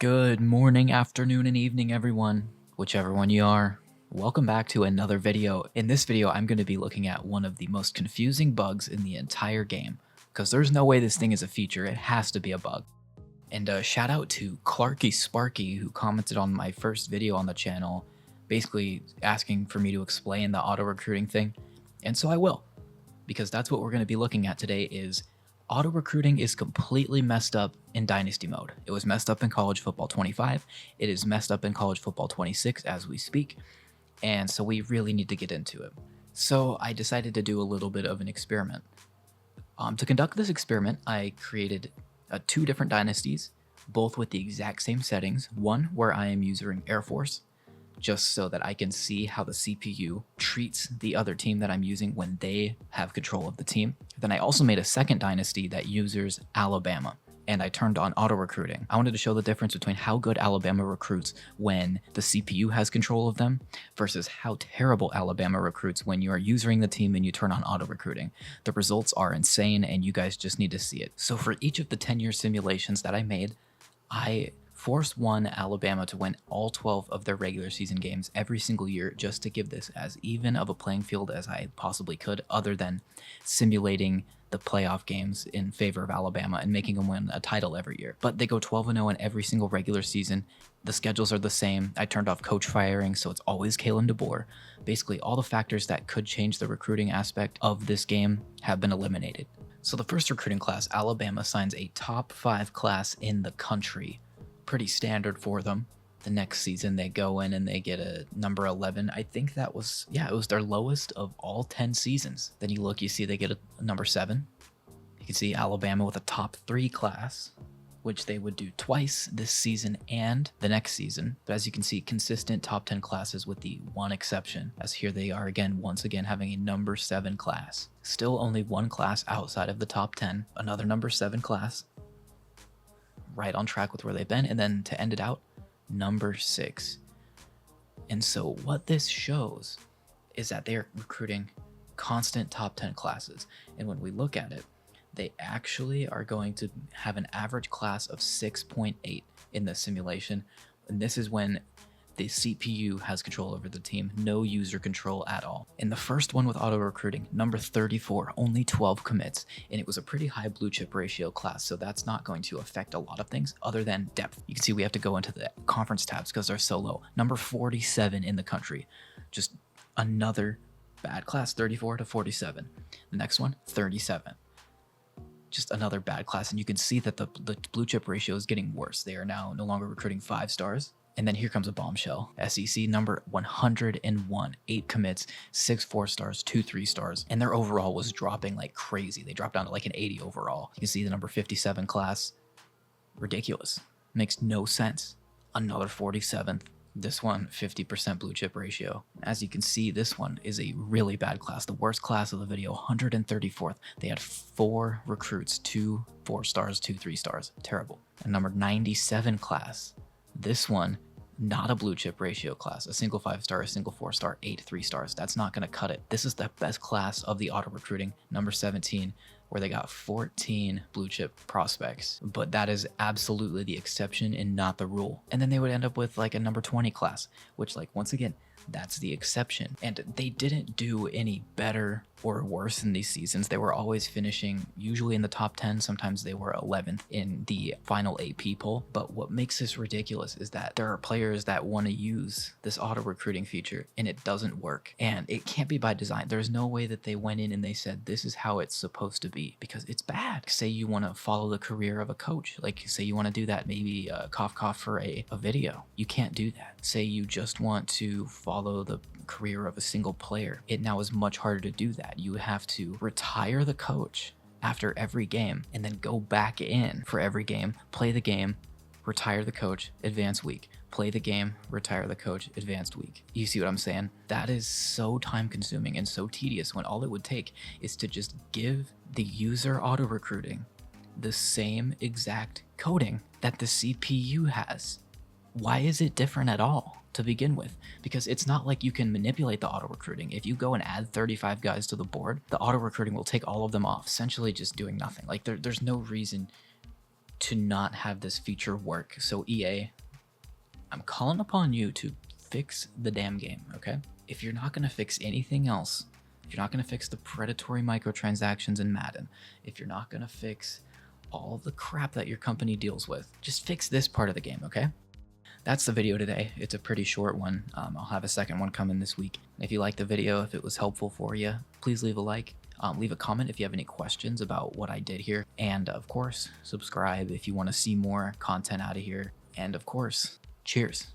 Good morning, afternoon, and evening, everyone, whichever one you are. Welcome back to another video. In this video, I'm going to be looking at one of the most confusing bugs in the entire game, because there's no way this thing is a feature, it has to be a bug. And shout out to Clarky Sparky, who commented on my first video on the channel, basically asking for me to explain the auto-recruiting thing, and so I will, because that's what we're going to be looking at today. Is auto-recruiting is completely messed up in Dynasty mode. It was messed up in College Football 25. It is messed up in College Football 26 as we speak. And so we really need to get into it. So I decided to do a little bit of an experiment. To conduct this experiment, I created two different dynasties, both with the exact same settings. One where I am using Air Force, just so that I can see how the CPU treats the other team that I'm using when they have control of the team. Then I also made a second dynasty that uses Alabama, and I turned on auto recruiting. I wanted to show the difference between how good Alabama recruits when the CPU has control of them versus how terrible Alabama recruits when you are using the team and you turn on auto recruiting. The results are insane, and you guys just need to see it. So for each of the 10-year simulations that I made, I forced Alabama to win all 12 of their regular season games every single year, just to give this as even of a playing field as I possibly could, other than simulating the playoff games in favor of Alabama and making them win a title every year. But they go 12-0 in every single regular season. The schedules are the same. I turned off coach firing, so it's always Kalen DeBoer. Basically, all the factors that could change the recruiting aspect of this game have been eliminated. So the first recruiting class, Alabama signs a top 5 class in the country. Pretty standard for them. The next season they go in and they get a number 11. I think that was, it was their lowest of all 10 seasons. Then you look, you see they get a number 7. You can see Alabama with a top 3 class, which they would do twice this season and the next season. But as you can see, consistent top 10 classes with the one exception, as here they are again, once again having a number 7 class. Still only one class outside of the top 10, another number 7 class, right on track with where they've been, and then to end it out, number 6. And so what this shows is that they're recruiting constant top 10 classes, and when we look at it, they actually are going to have an average class of 6.8 in the simulation, and this is when the CPU has control over the team, no user control at all. In the first one with auto recruiting, number 34, only 12 commits, and it was a pretty high blue chip ratio class, so that's not going to affect a lot of things other than depth. You can see we have to go into the conference tabs because they're so low. Number 47 in the country, just another bad class, 34 to 47. The next one, 37. Just another bad class, and you can see that the blue chip ratio is getting worse. They are now no longer recruiting 5 stars. And then here comes a bombshell. SEC number 101, 8 commits, 6 4 stars, 2 3 stars, and their overall was dropping like crazy. They dropped down to like an 80 overall. You can see the number 57 class, ridiculous. Makes no sense. Another 47th. This one, 50% blue chip ratio. As you can see, this one is a really bad class, the worst class of the video, 134th. They had 4 recruits, 2 4 stars, 2 3 stars. Terrible. And number 97 class. This one, not a blue chip ratio class, a single 5-star, a single 4-star, 8 3 stars. That's not going to cut it. This is the best class of the auto recruiting, number 17, where they got 14 blue chip prospects. But that is absolutely the exception and not the rule. And then they would end up with like a number 20 class, which, like, once again, that's the exception. And they didn't do any better or worse in these seasons. They were always finishing usually in the top 10. Sometimes they were 11th in the final AP poll. But what makes this ridiculous is that there are players that want to use this auto recruiting feature and it doesn't work. And it can't be by design. There's no way that they went in and they said, this is how it's supposed to be, because it's bad. Say you want to follow the career of a coach. Like, say you want to do that, maybe cough for a video. You can't do that. Say you just want to follow the career of a single player. It now is much harder to do that. You have to retire the coach after every game and then go back in for every game, play the game, retire the coach, advance week, play the game, retire the coach, advanced week. You see what I'm saying? That is so time consuming and so tedious when all it would take is to just give the user auto recruiting the same exact coding that the CPU has. Why is it different at all to begin with? Because it's not like you can manipulate the auto recruiting. If you go and add 35 guys to the board, the auto recruiting will take all of them off, essentially just doing nothing. Like there's no reason to not have this feature work. So EA, I'm calling upon you to fix the damn game, okay? If you're not gonna fix anything else, if you're not gonna fix the predatory microtransactions in Madden, if you're not gonna fix all the crap that your company deals with, just fix this part of the game, okay? That's the video today. It's a pretty short one. I'll have a second one coming this week. If you liked the video, if it was helpful for you, please leave a like. Leave a comment if you have any questions about what I did here. And of course, subscribe if you want to see more content out of here. And of course, cheers.